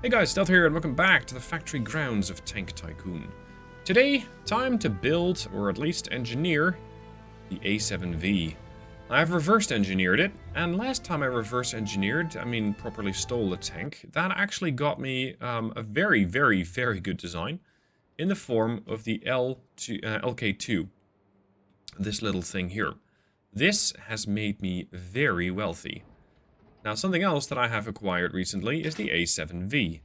Hey guys, Stealth here and welcome back to the factory grounds of Tank Tycoon. Today, time to build, or at least engineer, the A7V. I've reverse engineered it, and last time I reverse engineered, properly stole the tank, that actually got me a very good design in the form of the LK2. This little thing here. This has made me very wealthy. Now, something else that I have acquired recently is the A7V.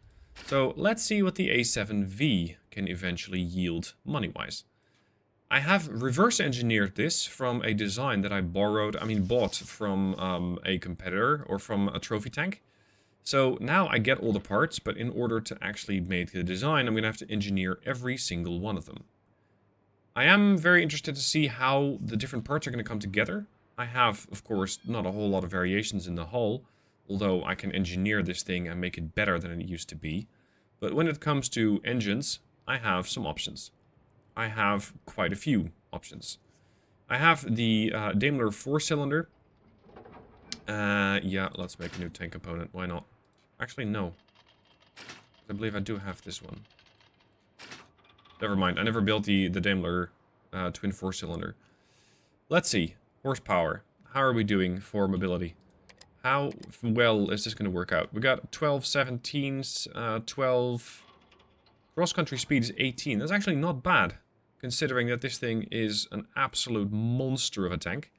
So let's see what the A7V can eventually yield money-wise. I have reverse engineered this from a design that I bought from a competitor or from a trophy tank. So now I get all the parts, but in order to actually make the design, I'm going to have to engineer every single one of them. I am very interested to see how the different parts are going to come together. I have, of course, not a whole lot of variations in the hull, although I can engineer this thing and make it better than it used to be. But when it comes to engines, I have some options. I have quite a few options. I have the Daimler 4-cylinder. Yeah, let's make a new tank component. Why not? Actually, no. I believe I do have this one. Never mind, I never built the Daimler twin 4-cylinder. Let's see. Horsepower. How are we doing for mobility? How well is this going to work out? We got 12 17s, 12... Cross-country speed is 18. That's actually not bad, considering that this thing is an absolute monster of a tank.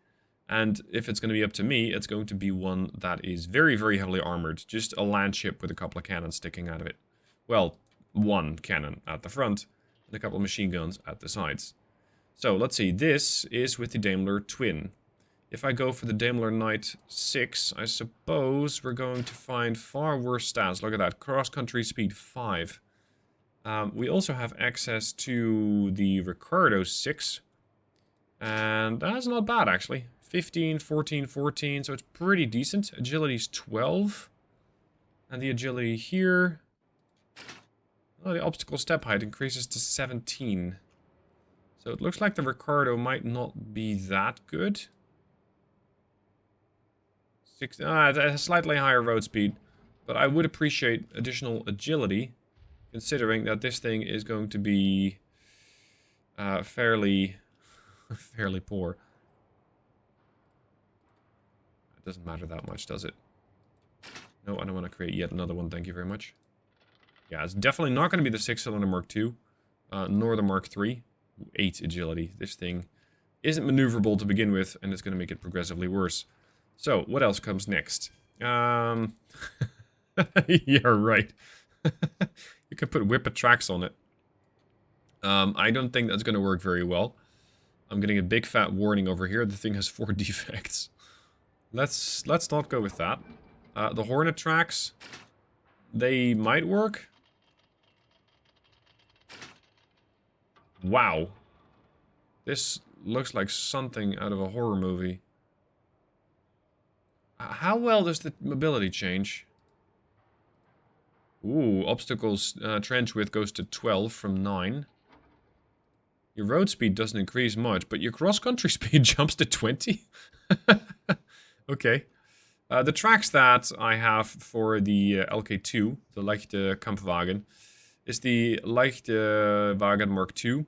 And if it's going to be up to me, it's going to be one that is very heavily armored. Just a land ship with a couple of cannons sticking out of it. Well, one cannon at the front, and a couple of machine guns at the sides. So, let's see. This is with the Daimler twin. If I go for the Daimler Knight 6, I suppose we're going to find far worse stats. Look at that. Cross-country speed 5. We also have access to the Ricardo 6. And that's not bad, actually. 15, 14, 14, so it's pretty decent. Agility's 12. And the agility here... Oh, the obstacle step height increases to 17. So it looks like the Ricardo might not be that good. It has slightly higher road speed. But I would appreciate additional agility, considering that this thing is going to be fairly poor. It doesn't matter that much, does it? No, I don't want to create yet another one, thank you very much. Yeah, it's definitely not going to be the 6-cylinder Mark II, nor the Mark III. 8 agility. This thing isn't maneuverable to begin with, and it's going to make it progressively worse. So, what else comes next? Yeah, right. You can put whippet tracks on it. I don't think that's going to work very well. I'm getting a big fat warning over here. The thing has 4 defects. Let's not go with that. The Hornet tracks, they might work. Wow. This looks like something out of a horror movie. How well does the mobility change? Ooh, obstacles trench width goes to 12 from 9. Your road speed doesn't increase much, but your cross-country speed jumps to 20? Okay. The tracks that I have for the LK2, the Leichte Kampfwagen, is the Leichte Wagen Mark II.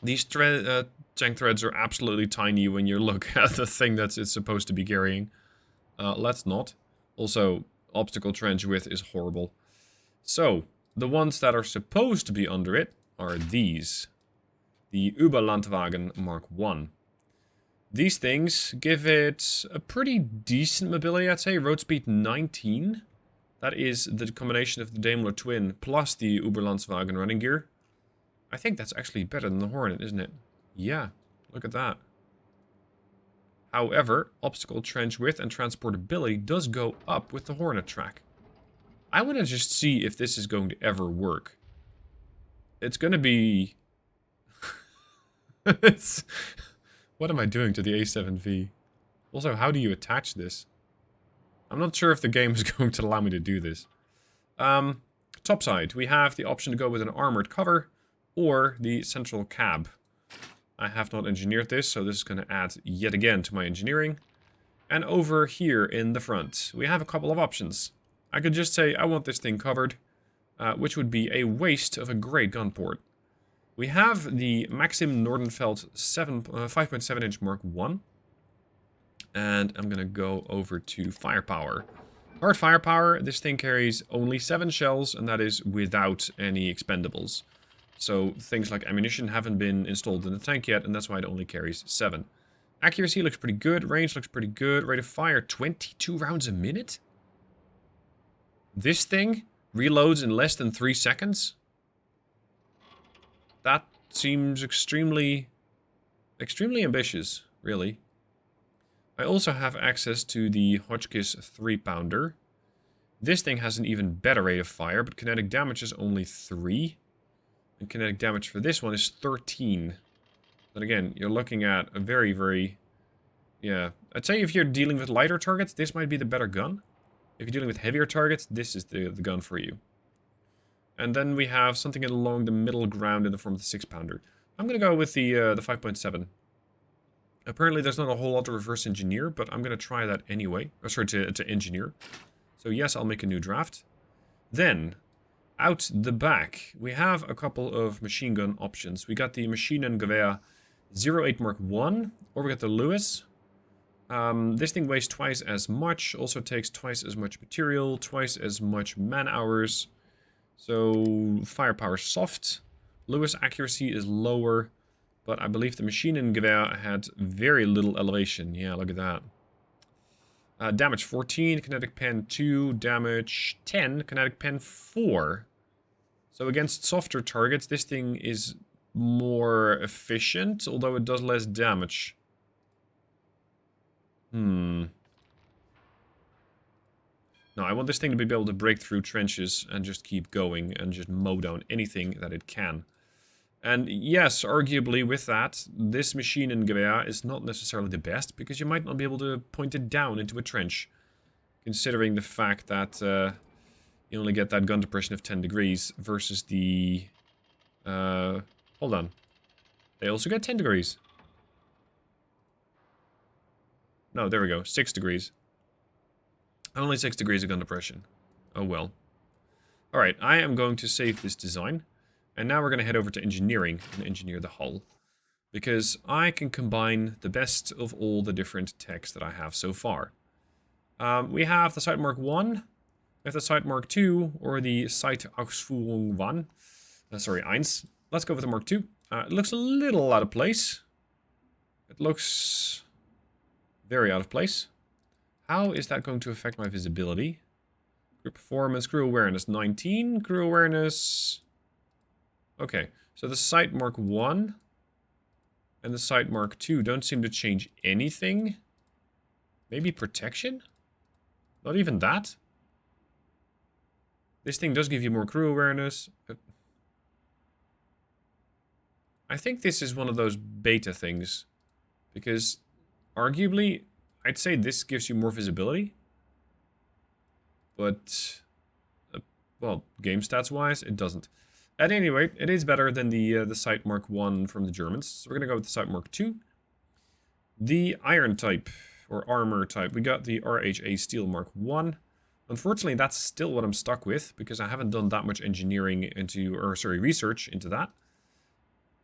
These tank threads are absolutely tiny when you look at the thing that it's supposed to be carrying. Let's not. Also, obstacle trench width is horrible. So, the ones that are supposed to be under it are these. The Überlandwagen Mark I. These things give it a pretty decent mobility, I'd say. Road speed 19. That is the combination of the Daimler Twin plus the Überlandwagen running gear. I think that's actually better than the Hornet, isn't it? Yeah, look at that. However, obstacle trench width and transportability does go up with the Hornet track. I want to just see if this is going to ever work. It's going to be... What am I doing to the A7V? Also, how do you attach this? I'm not sure if the game is going to allow me to do this. Topside, we have the option to go with an armored cover or the central cab. I have not engineered this, so this is going to add yet again to my engineering. And over here in the front, we have a couple of options. I could just say, I want this thing covered, which would be a waste of a great gun port. We have the Maxim Nordenfeld 5.7-inch Mark 1. And I'm going to go over to firepower. Hard firepower, this thing carries only 7 shells, and that is without any expendables. So things like ammunition haven't been installed in the tank yet, and that's why it only carries 7. Accuracy looks pretty good, range looks pretty good, rate of fire 22 rounds a minute? This thing reloads in less than 3 seconds? That seems extremely ambitious, really. I also have access to the Hotchkiss 3-pounder. This thing has an even better rate of fire, but kinetic damage is only 3. And kinetic damage for this one is 13. But again, you're looking at a very... Yeah, I'd say if you're dealing with lighter targets, this might be the better gun. If you're dealing with heavier targets, this is the gun for you. And then we have something along the middle ground in the form of the 6-pounder. I'm going to go with the 5.7. Apparently there's not a whole lot to reverse engineer, but I'm going to try that anyway. Oh, sorry, to engineer. So yes, I'll make a new draft. Then, out the back, we have a couple of machine gun options. We got the Maschinengewehr 08 Mark 1, or we got the Lewis. This thing weighs twice as much, also takes twice as much material, twice as much man hours. So, firepower soft. Lewis accuracy is lower. But I believe the Maschinengewehr had very little elevation. Yeah, look at that. Damage 14, kinetic pen 2, damage 10, kinetic pen 4. So against softer targets, this thing is more efficient, although it does less damage. No, I want this thing to be able to break through trenches and just keep going and just mow down anything that it can. And yes, arguably with that, this Maschinengewehr is not necessarily the best, because you might not be able to point it down into a trench. Considering the fact that you only get that gun depression of 10 degrees versus the... hold on. They also get 10 degrees. No, there we go. 6 degrees. Only 6 degrees of gun depression. Oh well. Alright, I am going to save this design. And now we're going to head over to engineering and engineer the hull. Because I can combine the best of all the different techs that I have so far. We have the Sight Mark 1, we have the Sight Mark 2, or the Sight Ausführung 1. Sorry, 1. Let's go with the Mark 2. It looks a little out of place. It looks very out of place. How is that going to affect my visibility? Crew performance, crew awareness 19, crew awareness... Okay, so the Sight Mark 1 and the Sight Mark 2 don't seem to change anything. Maybe protection? Not even that? This thing does give you more crew awareness. I think this is one of those beta things. Because, arguably, I'd say this gives you more visibility. But, well, game stats-wise, it doesn't. At any rate, it is better than the Sight Mark 1 from the Germans. So we're going to go with the Sight Mark 2. The Iron type, or Armor type, we got the RHA Steel Mark 1. Unfortunately, that's still what I'm stuck with, because I haven't done that much engineering into, or sorry, research into that.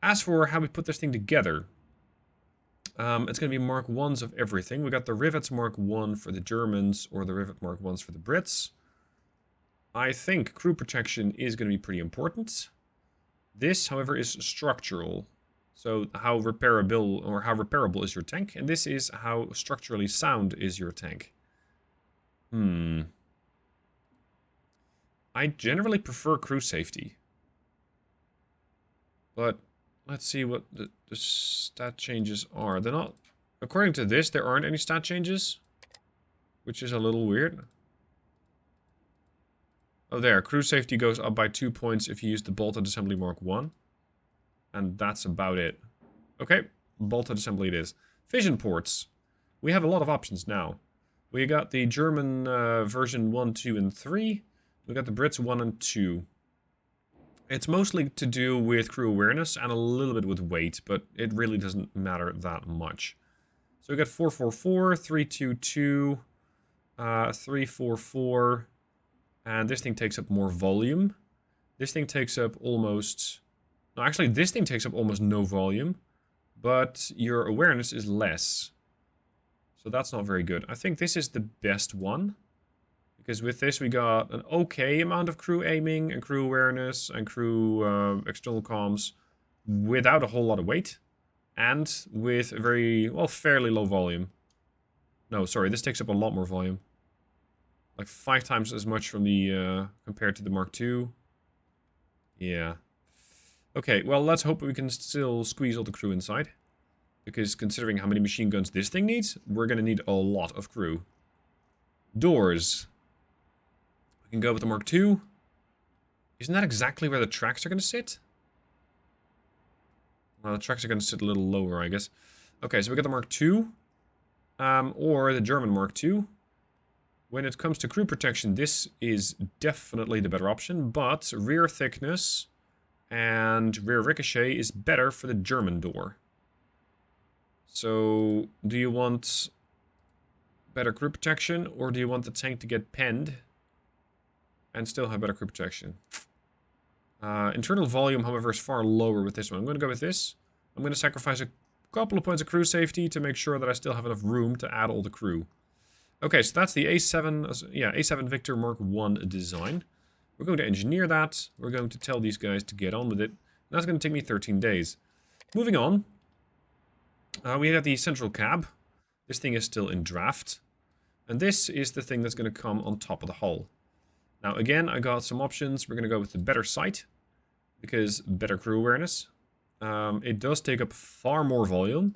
As for how we put this thing together, it's going to be Mark 1s of everything. We got the Rivets Mark 1 for the Germans, or the Rivet Mark 1s for the Brits. I think crew protection is going to be pretty important. This, however, is structural. So how repairable is your tank? And this is how structurally sound is your tank. I generally prefer crew safety. But let's see what the stat changes are. They're not... According to this, there aren't any stat changes. Which is a little weird. Oh, there. Crew safety goes up by 2 points if you use the bolted assembly Mark 1. And that's about it. Okay, bolted assembly it is. Fission ports. We have a lot of options now. We got the German version 1, 2, and 3. We got the Brits 1 and 2. It's mostly to do with crew awareness and a little bit with weight, but it really doesn't matter that much. So we got 444, 322, 344... And this thing takes up more volume. This thing takes up almost... No, actually, this thing takes up almost no volume. But your awareness is less. So that's not very good. I think this is the best one. Because with this we got an okay amount of crew aiming and crew awareness and crew external comms without a whole lot of weight. And with a very, well, fairly low volume. No, sorry, this takes up a lot more volume. Like 5 times as much from the, compared to the Mark II. Yeah. Okay, well, let's hope we can still squeeze all the crew inside. Because considering how many machine guns this thing needs, we're going to need a lot of crew. Doors. We can go with the Mark II. Isn't that exactly where the tracks are going to sit? Well, the tracks are going to sit a little lower, I guess. Okay, so we got the Mark II. Or the German Mark II. When it comes to crew protection, this is definitely the better option. But rear thickness and rear ricochet is better for the German door. So, do you want better crew protection, or do you want the tank to get penned and still have better crew protection? Internal volume, however, is far lower with this one. I'm going to go with this. I'm going to sacrifice a couple of points of crew safety to make sure that I still have enough room to add all the crew. Okay, so that's the A7 Victor Mark I design. We're going to engineer that. We're going to tell these guys to get on with it. That's going to take me 13 days. Moving on. We have the central cab. This thing is still in draft. And this is the thing that's going to come on top of the hull. Now, again, I got some options. We're going to go with the better sight, because better crew awareness. It does take up far more volume,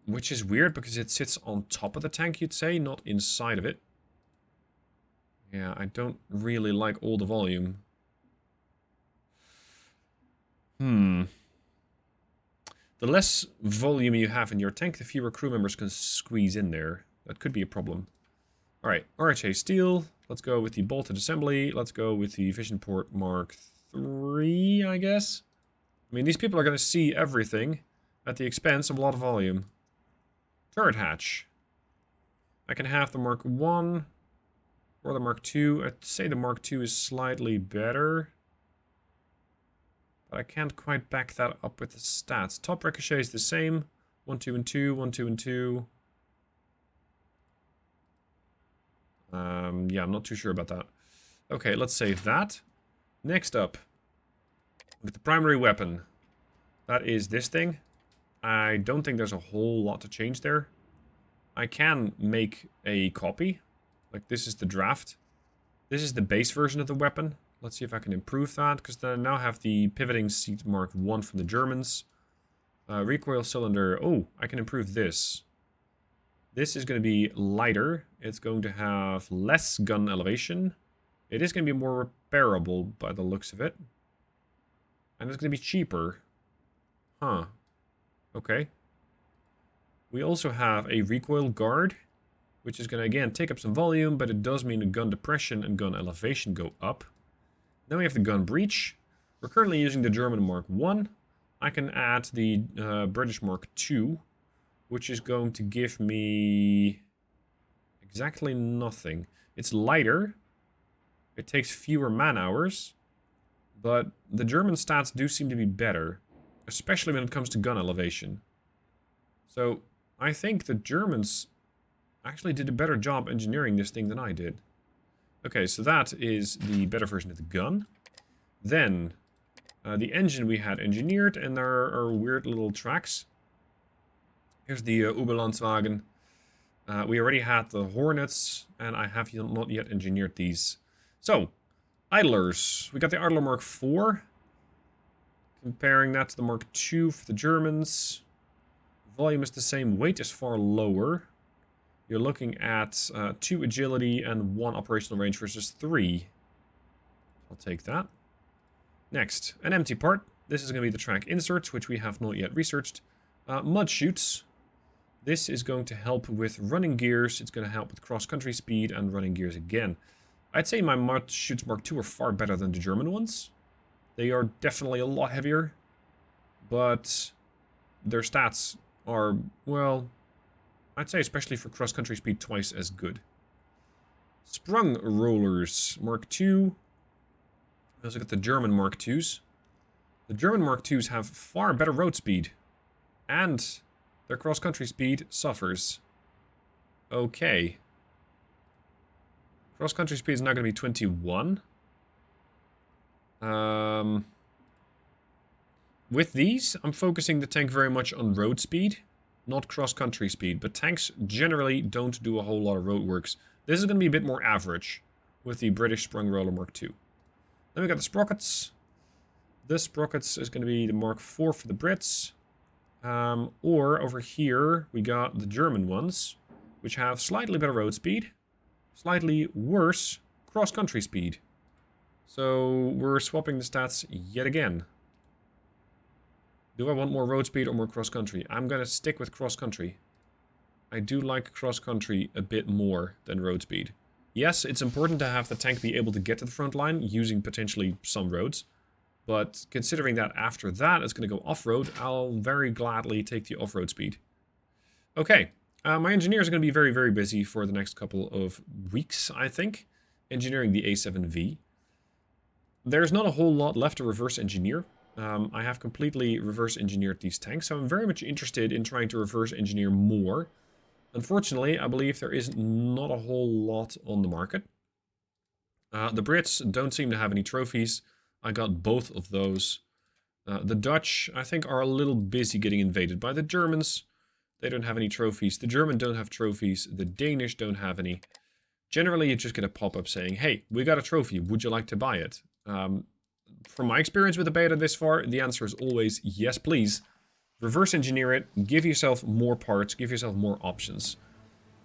which is weird because it sits on top of the tank, you'd say, not inside of it. Yeah, I don't really like all the volume. The less volume you have in your tank, the fewer crew members can squeeze in there. That could be a problem. Alright, RHA steel. Let's go with the bolted assembly. Let's go with the Vision Port Mark III, I guess. I mean, these people are going to see everything at the expense of a lot of volume. Turret hatch. I can have the Mark I or the Mark II. I'd say the Mark II is slightly better. But I can't quite back that up with the stats. Top ricochet is the same. 1, 2, and 2. 1, 2, and 2. Yeah, I'm not too sure about that. Okay, let's save that. Next up, with the primary weapon. That is this thing. I don't think there's a whole lot to change there. I can make a copy. Like, this is the draft. This is the base version of the weapon. Let's see if I can improve that, because I now have the pivoting seat Mark I from the Germans. Recoil cylinder. Oh, I can improve this. This is going to be lighter. It's going to have less gun elevation. It is going to be more repairable by the looks of it. And it's going to be cheaper. Huh. Okay. We also have a recoil guard, which is going to, again, take up some volume, but it does mean the gun depression and gun elevation go up. Then we have the gun breech. We're currently using the German Mark I. I can add the British Mark II, which is going to give me exactly nothing. It's lighter. It takes fewer man-hours. But the German stats do seem to be better, especially when it comes to gun elevation. So I think the Germans actually did a better job engineering this thing than I did. Okay, so that is the better version of the gun. Then, the engine we had engineered, and there are weird little tracks. Here's the Oberlandswagen. We already had the Hornets, and I have not yet engineered these. So, idlers. We got the Idler Mark IV. Comparing that to the Mark II for the Germans. Volume is the same, weight is far lower. You're looking at 2 agility and 1 operational range versus 3. I'll take that. Next, an empty part. This is going to be the track inserts, which we have not yet researched. Mud chutes. This is going to help with running gears. It's going to help with cross-country speed and running gears again. I'd say my mud chutes Mark II are far better than the German ones. They are definitely a lot heavier, but their stats are, well, I'd say especially for cross-country speed, twice as good. Sprung rollers, Mark II. Let's look at the German Mark IIs. The German Mark IIs have far better road speed. And their cross-country speed suffers. Okay. Cross-country speed is now going to be 21. With these, I'm focusing the tank very much on road speed, not cross-country speed. But tanks generally don't do a whole lot of roadworks. This is going to be a bit more average with the British Sprung Roller Mark II. Then we got the sprockets. This sprockets is going to be the Mark IV for the Brits. Or over here, we got the German ones, which have slightly better road speed, slightly worse cross-country speed. So we're swapping the stats yet again. Do I want more road speed or more cross-country? I'm going to stick with cross-country. I do like cross-country a bit more than road speed. Yes, it's important to have the tank be able to get to the front line using potentially some roads. But considering that after that it's going to go off-road, I'll very gladly take the off-road speed. Okay, my engineers are going to be very, very busy for the next couple of weeks, I think. Engineering the A7V. There's not a whole lot left to reverse engineer. I have completely reverse engineered these tanks, so I'm very much interested in trying to reverse engineer more. Unfortunately, I believe there is not a whole lot on the market. The Brits don't seem to have any trophies. I got both of those. The Dutch, I think, are a little busy getting invaded by the Germans. They don't have any trophies. The German don't have trophies. The Danish don't have any. Generally, you just get a pop-up saying, hey, we got a trophy. Would you like to buy it? From my experience with the beta this far, the answer is always yes, please. Reverse engineer it, give yourself more parts, give yourself more options.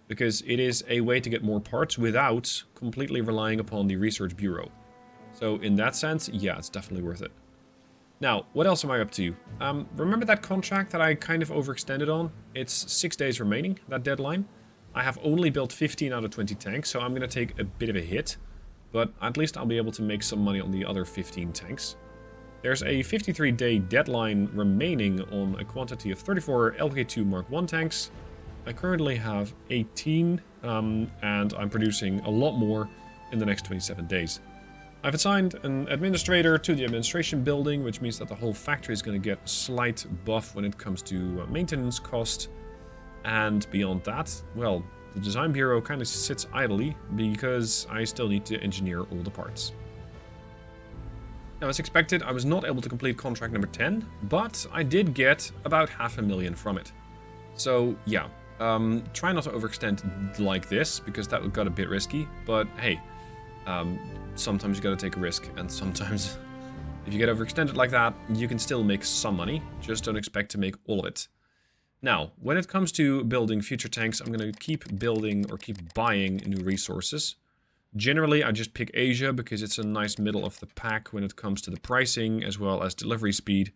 Because it is a way to get more parts without completely relying upon the Research Bureau. So in that sense, yeah, it's definitely worth it. Now, what else am I up to? Remember that contract that I kind of overextended on? It's 6 days remaining, that deadline. I have only built 15 out of 20 tanks, so I'm going to take a bit of a hit. But at least I'll be able to make some money on the other 15 tanks. There's a 53-day deadline remaining on a quantity of 34 LK2 Mark I tanks. I currently have 18, and I'm producing a lot more in the next 27 days. I've assigned an administrator to the administration building, which means that the whole factory is going to get a slight buff when it comes to maintenance cost. And beyond that, well, the design bureau kind of sits idly because I still need to engineer all the parts. Now, as expected, I was not able to complete contract number 10, but I did get about $500,000 from it. So, yeah, try not to overextend like this, because that got a bit risky, but hey, sometimes you gotta take a risk, and sometimes if you get overextended like that, you can still make some money, just don't expect to make all of it. Now, when it comes to building future tanks, I'm gonna keep building or keep buying new resources. Generally, I just pick Asia because it's a nice middle of the pack when it comes to the pricing as well as delivery speed.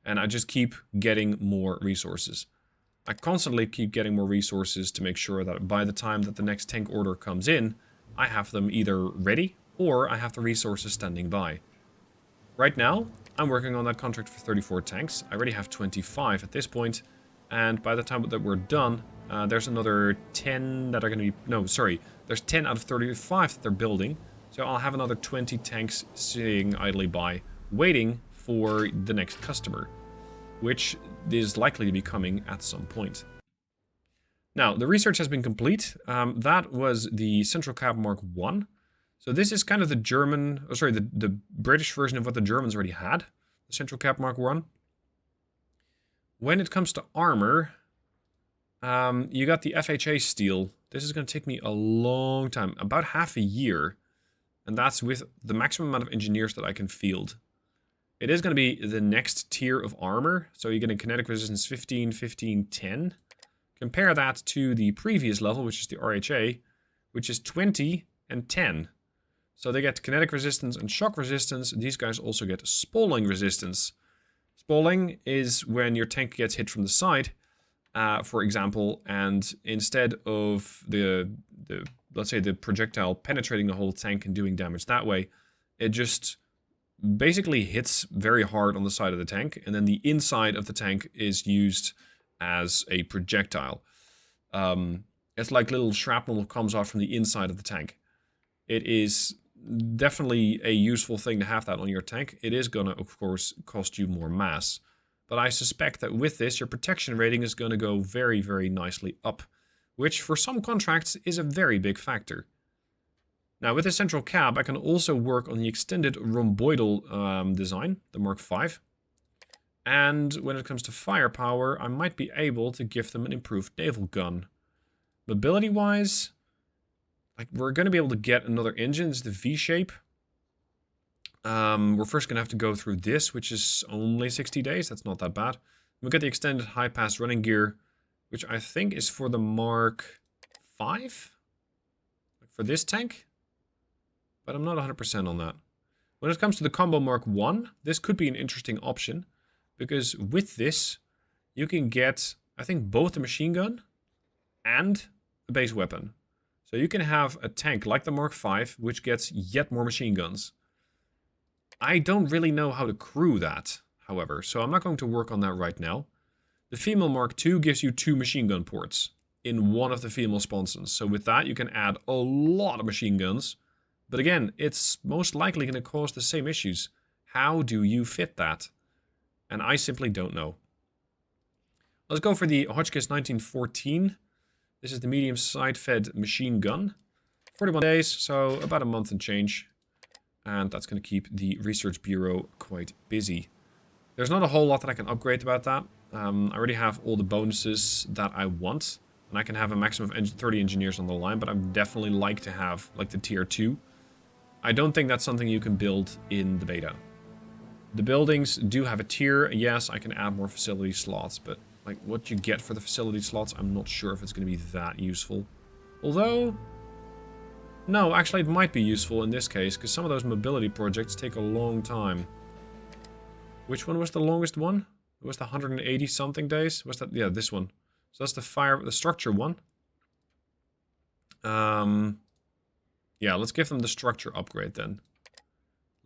And I just keep getting more resources. I constantly keep getting more resources to make sure that by the time that the next tank order comes in, I have them either ready or I have the resources standing by. Right now, I'm working on that contract for 34 tanks. I already have 25 at this point. And by the time that we're done, there's another 10 that are going to be... No, sorry. There's 10 out of 35 that they're building. So I'll have another 20 tanks sitting idly by, waiting for the next customer, which is likely to be coming at some point. Now, the research has been complete. That was the Central Cab Mark I. So this is kind of the German... Oh, sorry, the British version of what the Germans already had. The Central Cab Mark I. When it comes to armor... you got the FHA steel. This is going to take me a long time, about half a year. And that's with the maximum amount of engineers that I can field. It is going to be the next tier of armor. So you're getting kinetic resistance 15, 15, 10. Compare that to the previous level, which is the RHA, which is 20 and 10. So they get kinetic resistance and shock resistance. These guys also get spalling resistance. Spalling is when your tank gets hit from the side. For example, and instead of let's say the projectile penetrating the whole tank and doing damage that way, it just basically hits very hard on the side of the tank, and then the inside of the tank is used as a projectile. It's like little shrapnel that comes off from the inside of the tank. it is definitely a useful thing to have that on your tank. It is going to, of course, cost you more mass. But I suspect that with this, your protection rating is going to go very, very nicely up, which for some contracts is a very big factor. Now, with the central cab, I can also work on the extended rhomboidal design, the Mark V. And when it comes to firepower, I might be able to give them an improved naval gun. Mobility-wise, like, we're going to be able to get another engine. It's the V-shape. We're first going to have to go through this, which is only 60 days. That's not that bad. We'll get the extended high-pass running gear, which I think is for the Mark V? For this tank? But I'm not 100% on that. When it comes to the combo Mark I, this could be an interesting option. Because with this, you can get, I think, both the machine gun and a base weapon. So you can have a tank like the Mark V, which gets yet more machine guns. I don't really know how to crew that, however, so I'm not going to work on that right now. The female Mark II gives you 2 machine gun ports in one of the female sponsons. So with that, you can add a lot of machine guns. But again, it's most likely going to cause the same issues. How do you fit that? And I simply don't know. Let's go for the Hotchkiss 1914. This is the medium side-fed machine gun. 41 days, so about a month and change. And that's going to keep the Research Bureau quite busy. There's not a whole lot that I can upgrade about that. I already have all the bonuses that I want. And I can have a maximum of 30 engineers on the line, but I'd definitely like to have like the tier 2. I don't think that's something you can build in the beta. The buildings do have a tier. Yes, I can add more facility slots, but like what you get for the facility slots, I'm not sure if it's going to be that useful. Although, no, actually it might be useful in this case, because some of those mobility projects take a long time. Which one was the longest one? It was the 180 something days? Was that? Yeah, this one. So that's the structure one. Yeah, let's give them the structure upgrade then.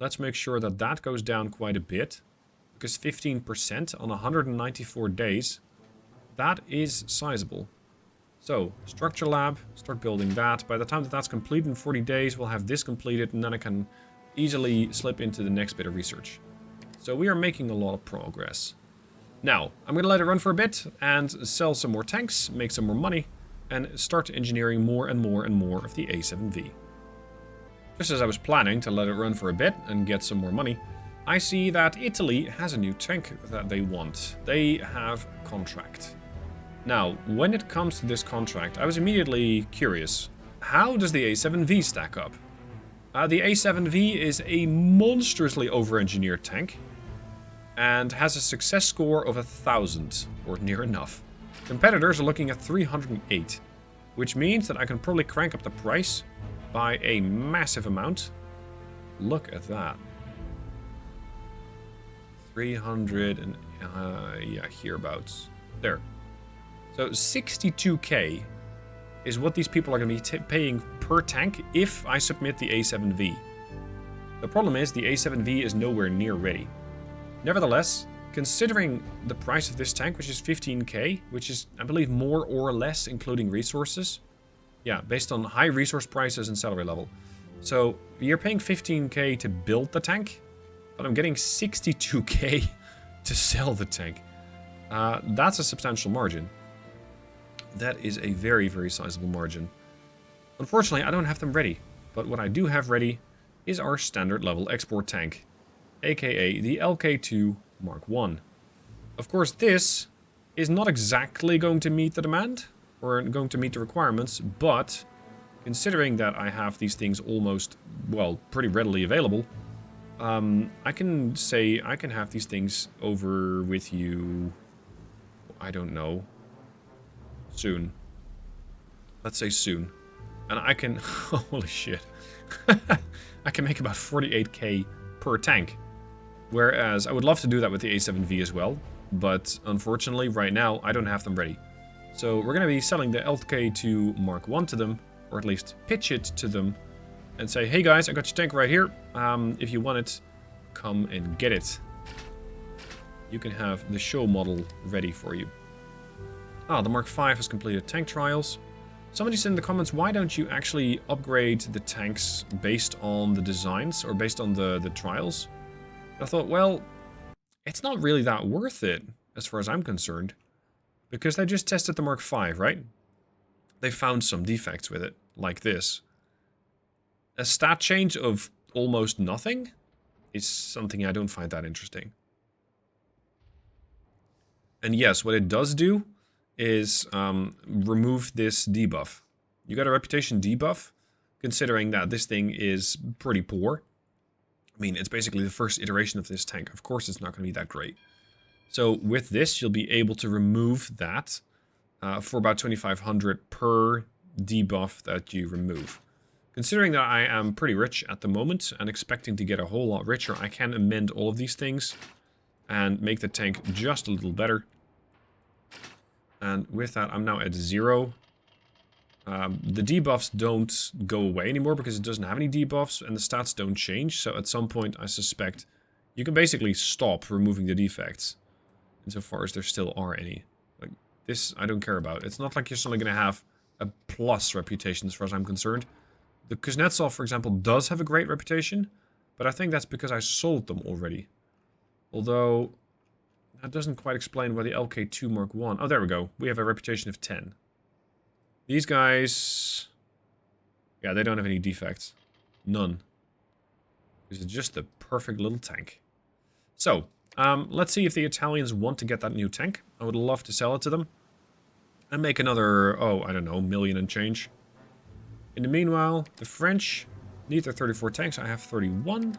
Let's make sure that that goes down quite a bit. Because 15% on 194 days, that is sizable. So, structure lab, start building that. By the time that that's complete in 40 days, we'll have this completed, and then I can easily slip into the next bit of research. So we are making a lot of progress. Now, I'm going to let it run for a bit, and sell some more tanks, make some more money, and start engineering more and more and more of the A7V. Just as I was planning to let it run for a bit and get some more money, I see that Italy has a new tank that they want. They have a contract. Now, when it comes to this contract, I was immediately curious. How does the A7V stack up? The A7V is a monstrously over-engineered tank and has a success score of 1,000, or near enough. Competitors are looking at 308, which means that I can probably crank up the price by a massive amount. Look at that. 300 and yeah, hereabouts. There. So 62k is what these people are going to be paying per tank if I submit the A7V. The problem is the A7V is nowhere near ready. Nevertheless, considering the price of this tank, which is 15k, which is, I believe, more or less including resources. Yeah, based on high resource prices and salary level. So you're paying 15k to build the tank, but I'm getting 62k to sell the tank. That's a substantial margin. That is a very, very sizable margin. Unfortunately, I don't have them ready, but what I do have ready is our standard level export tank, aka the LK2 Mark I. Of course, this is not exactly going to meet the demand, or going to meet the requirements, but considering that I have these things almost, well, pretty readily available, I can say I can have these things over with you, I don't know, soon. Let's say soon. And I can, holy shit, I can make about 48k per tank. Whereas I would love to do that with the A7V as well, but unfortunately right now I don't have them ready. So we're going to be selling the LK2 Mark I to them, or at least pitch it to them, and say, hey guys, I got your tank right here. If you want it, come and get it. You can have the show model ready for you. Ah, the Mark V has completed tank trials. Somebody said in the comments, why don't you actually upgrade the tanks based on the designs or based on the trials? I thought, well, it's not really that worth it as far as I'm concerned. Because they just tested the Mark V, right? They found some defects with it, like this. A stat change of almost nothing is something I don't find that interesting. And yes, what it does do is remove this debuff. You got a reputation debuff, considering that this thing is pretty poor. I mean, it's basically the first iteration of this tank. Of course, it's not going to be that great. So with this, you'll be able to remove that for about 2,500 per debuff that you remove. Considering that I am pretty rich at the moment and expecting to get a whole lot richer, I can amend all of these things and make the tank just a little better. And with that, I'm now at 0. The debuffs don't go away anymore because it doesn't have any debuffs and the stats don't change. So at some point, I suspect you can basically stop removing the defects insofar as there still are any. Like this, I don't care about. It's not like you're suddenly going to have a plus reputation as far as I'm concerned. The Kuznetsov, for example, does have a great reputation, but I think that's because I sold them already. Although, that doesn't quite explain why the LK2 Mark 1... Oh, there we go. We have a reputation of 10. These guys... Yeah, they don't have any defects. None. This is just the perfect little tank. So, let's see if the Italians want to get that new tank. I would love to sell it to them. And make another, oh, I don't know, million and change. In the meanwhile, the French need their 34 tanks. I have 31. So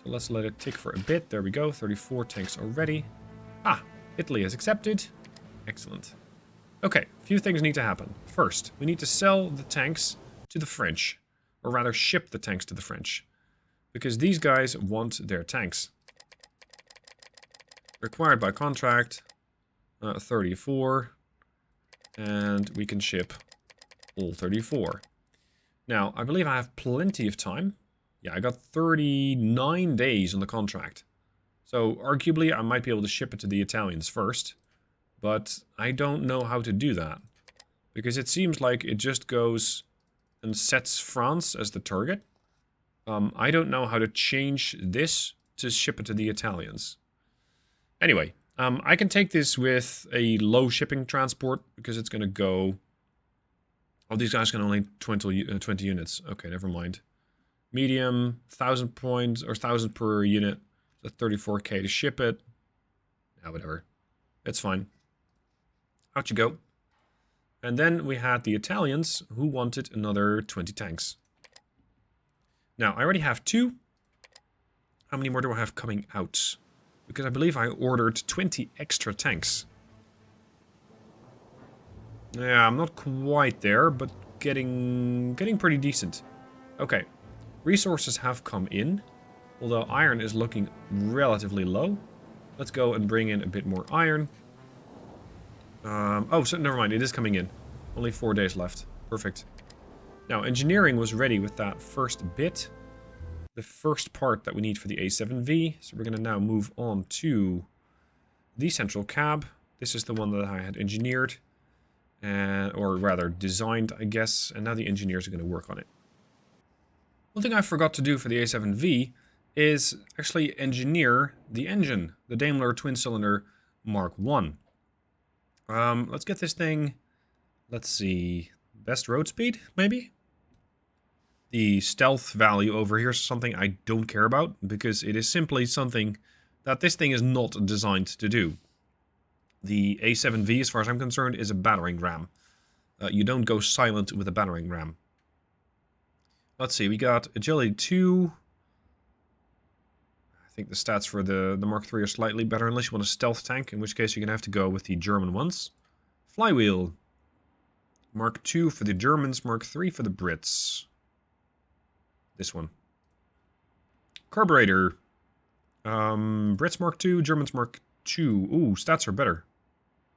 let's let it tick for a bit. There we go. 34 tanks already. Ah, Italy has accepted. Excellent. Okay, a few things need to happen. First, we need to sell the tanks to the French. Or rather, ship the tanks to the French. Because these guys want their tanks. Required by contract. 34. And we can ship all 34. Now, I believe I have plenty of time. Yeah, I got 39 days on the contract. So, arguably, I might be able to ship it to the Italians first. But I don't know how to do that. Because it seems like it just goes and sets France as the target. I don't know how to change this to ship it to the Italians. Anyway, I can take this with a low shipping transport because it's going to go... Oh, these guys can only 20 units. Okay, never mind. Medium, 1,000 points, or 1,000 per unit. So 34k to ship it. Yeah, whatever. It's fine. Out you go. And then we had the Italians who wanted another 20 tanks. Now, I already have 2. How many more do I have coming out? Because I believe I ordered 20 extra tanks. Yeah, I'm not quite there, but getting pretty decent. Okay, resources have come in, although iron is looking relatively low. Let's go and bring in a bit more iron. Oh, so never mind, it is coming in. Only 4 days left. Perfect. Now, engineering was ready with that first bit. The first part that we need for the A7V. So we're going to now move on to the central cab. This is the one that I had engineered. Or rather designed, I guess, and now the engineers are going to work on it. One thing I forgot to do for the A7V is actually engineer the engine, the Daimler twin-cylinder Mark 1. Let's get this thing, let's see, best road speed, maybe? The stealth value over here is something I don't care about, because it is simply something that this thing is not designed to do. The A7V, as far as I'm concerned, is a battering ram. You don't go silent with a battering ram. Let's see, we got Agility 2. I think the stats for the Mark III are slightly better, unless you want a stealth tank, in which case you're going to have to go with the German ones. Flywheel. Mark II for the Germans, Mark III for the Brits. This one. Carburetor. Brits Mark II, Germans Mark II. Ooh, stats are better.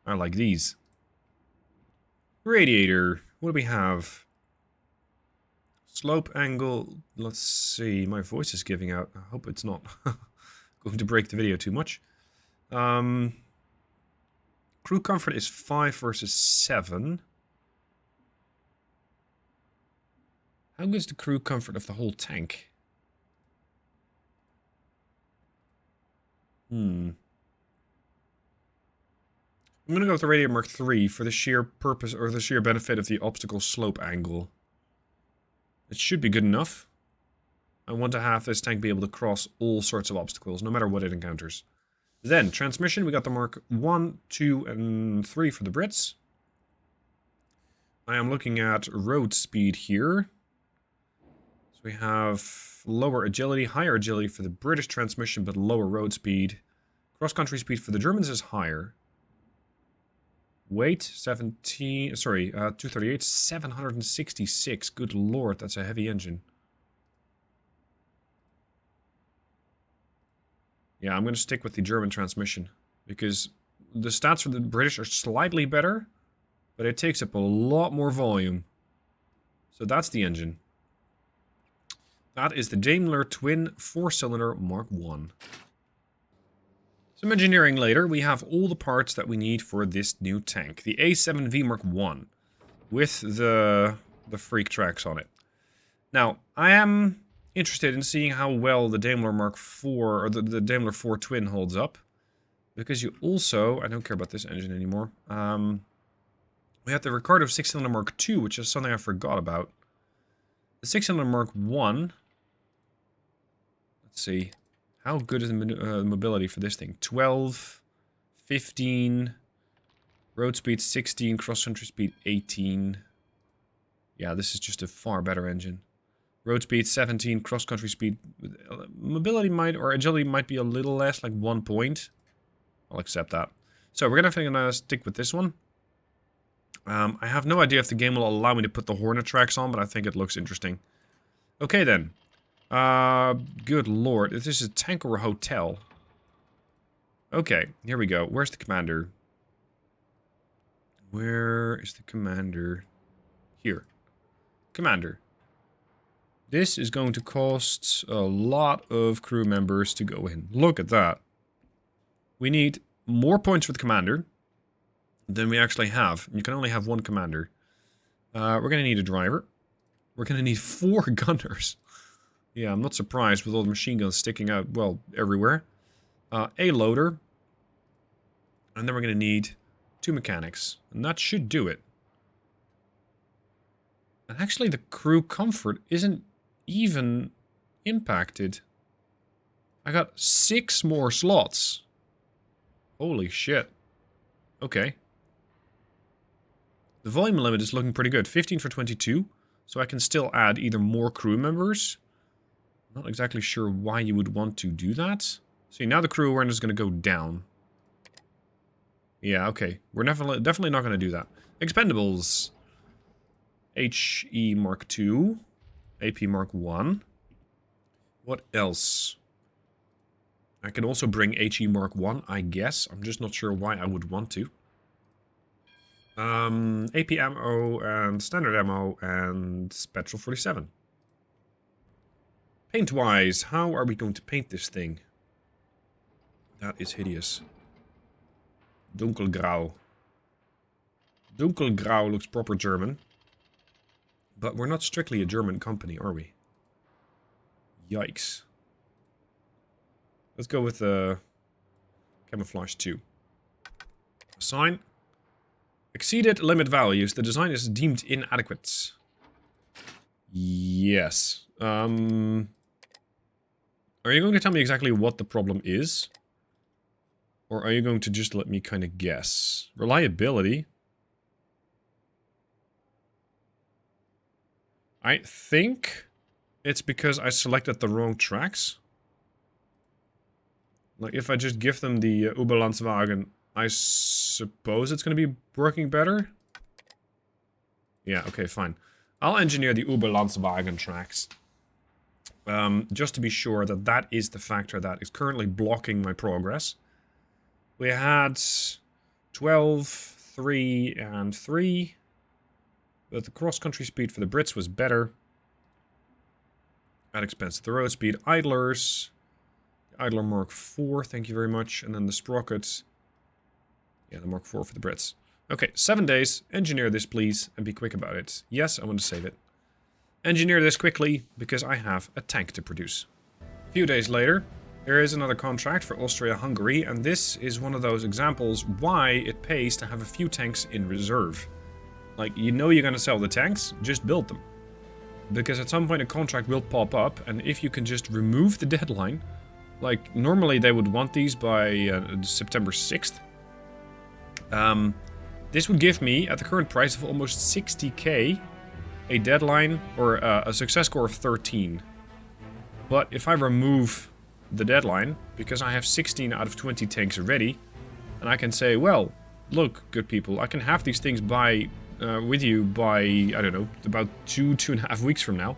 I like these. Radiator. What do we have? Slope angle. Let's see. My voice is giving out. I hope it's not going to break the video too much. Crew comfort is 5 versus 7. How good is the crew comfort of the whole tank? I'm going to go with the Radiator Mark III for the sheer purpose, or the sheer benefit of the obstacle slope angle. It should be good enough. I want to have this tank be able to cross all sorts of obstacles, no matter what it encounters. Then, transmission, we got the Mark 1, 2, and 3 for the Brits. I am looking at road speed here. So we have lower agility, higher agility for the British transmission, but lower road speed. Cross-country speed for the Germans is higher. Weight, 238, 766. Good lord, that's a heavy engine. Yeah, I'm going to stick with the German transmission, because the stats for the British are slightly better, but it takes up a lot more volume. So that's the engine. That is the Daimler Twin 4-cylinder Mark I. Some engineering later, we have all the parts that we need for this new tank. The A7V Mark I, with the freak tracks on it. Now, I am interested in seeing how well the Daimler Mark IV, or the Daimler 4 Twin holds up. Because you also, I don't care about this engine anymore. We have the Ricardo 6-cylinder Mark II, which is something I forgot about. The 6-cylinder Mark I. Let's see. How good is the mobility for this thing? 12, 15, road speed 16, cross-country speed 18. Yeah, this is just a far better engine. Road speed 17, cross-country speed. Mobility might, or agility might be a little less, like 1 point. I'll accept that. So we're gonna stick with this one. I have no idea if the game will allow me to put the Hornet tracks on, but I think it looks interesting. Okay then. Good lord. Is this a tank or a hotel? Okay, here we go. Where's the commander? Where is the commander? Here. Commander. This is going to cost a lot of crew members to go in. Look at that. We need more points for the commander than we actually have. You can only have one commander. We're going to need a driver. We're going to need 4 gunners. Yeah, I'm not surprised with all the machine guns sticking out, well, everywhere. A loader. And then we're going to need 2 mechanics. And that should do it. And actually the crew comfort isn't even impacted. I got 6 more slots. Holy shit. Okay. The volume limit is looking pretty good. 15 for 22. So I can still add either more crew members. Not exactly sure why you would want to do that. See, now the crew awareness is going to go down. Yeah, okay. We're definitely not going to do that. Expendables. HE Mark II. AP Mark I. What else? I can also bring HE Mark I guess. I'm just not sure why I would want to. AP ammo and standard ammo and Spectral 47. Paint-wise, how are we going to paint this thing? That is hideous. Dunkelgrau. Dunkelgrau looks proper German. But we're not strictly a German company, are we? Yikes. Let's go with Camouflage 2. Assign. Exceeded limit values. The design is deemed inadequate. Yes. Are you going to tell me exactly what the problem is? Or are you going to just let me kind of guess? Reliability. I think it's because I selected the wrong tracks. Like, if I just give them the Oberlandswagen, I suppose it's going to be working better? Yeah, okay, fine. I'll engineer the Oberlandswagen tracks. Just to be sure that that is the factor that is currently blocking my progress. We had 12, 3, and 3. But the cross-country speed for the Brits was better. At expense of the road speed. Idlers. Idler Mark IV, thank you very much. And then the sprockets. Yeah, the Mark IV for the Brits. Okay, 7 days. Engineer this, please. And be quick about it. Yes, I want to save it. engineer this quickly because I have a tank to produce. A few days later, there is another contract for Austria-Hungary, and this is one of those examples why it pays to have a few tanks in reserve. Like, you know you're going to sell the tanks, just build them. Because at some point a contract will pop up, and if you can just remove the deadline, like normally they would want these by September 6th. This would give me, at the current price of almost 60k, a deadline or a success score of 13. But if I remove the deadline, because I have 16 out of 20 tanks ready, and I can say, well, look, good people, I can have these things with you by, I don't know, about 2.5 weeks from now.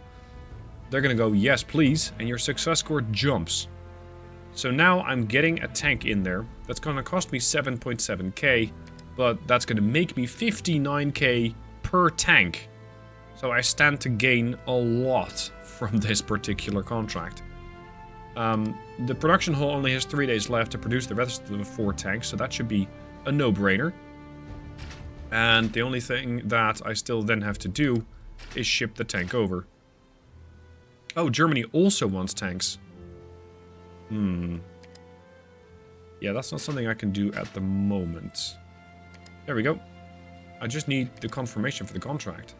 They're gonna go, yes, please, and your success score jumps. So now I'm getting a tank in there. That's gonna cost me 7.7k, but that's gonna make me 59k per tank. So I stand to gain a lot from this particular contract. The production hall only has 3 days left to produce the rest of the 4 tanks, so that should be a no-brainer. And the only thing that I still then have to do is ship the tank over. Oh, Germany also wants tanks. Yeah, that's not something I can do at the moment. There we go. I just need the confirmation for the contract.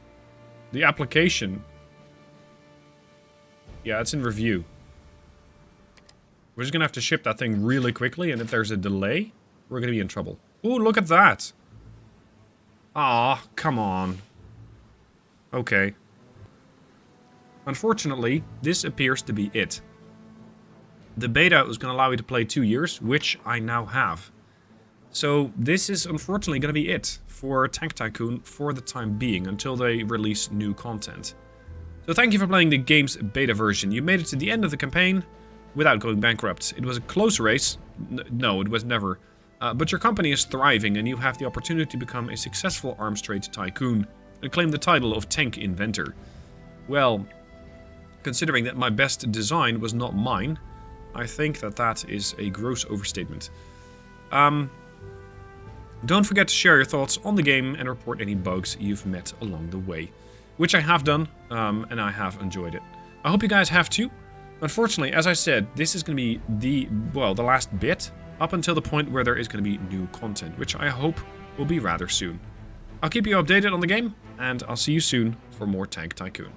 The application. Yeah, it's in review. We're just gonna have to ship that thing really quickly, and if there's a delay, we're gonna be in trouble. Ooh, look at that! Ah, come on. Okay. Unfortunately, this appears to be it. The beta was going to allow you to play 2 years, which I now have. So this is unfortunately going to be it for Tank Tycoon for the time being, until they release new content. So thank you for playing the game's beta version. You made it to the end of the campaign without going bankrupt. It was a close race. No, it was never. But your company is thriving, and you have the opportunity to become a successful arms trade tycoon and claim the title of Tank Inventor. Well, considering that my best design was not mine, I think that that is a gross overstatement. Don't forget to share your thoughts on the game and report any bugs you've met along the way, which I have done, and I have enjoyed it. I hope you guys have too. Unfortunately, as I said, this is going to be the last bit, up until the point where there is going to be new content, which I hope will be rather soon. I'll keep you updated on the game, and I'll see you soon for more Tank Tycoon.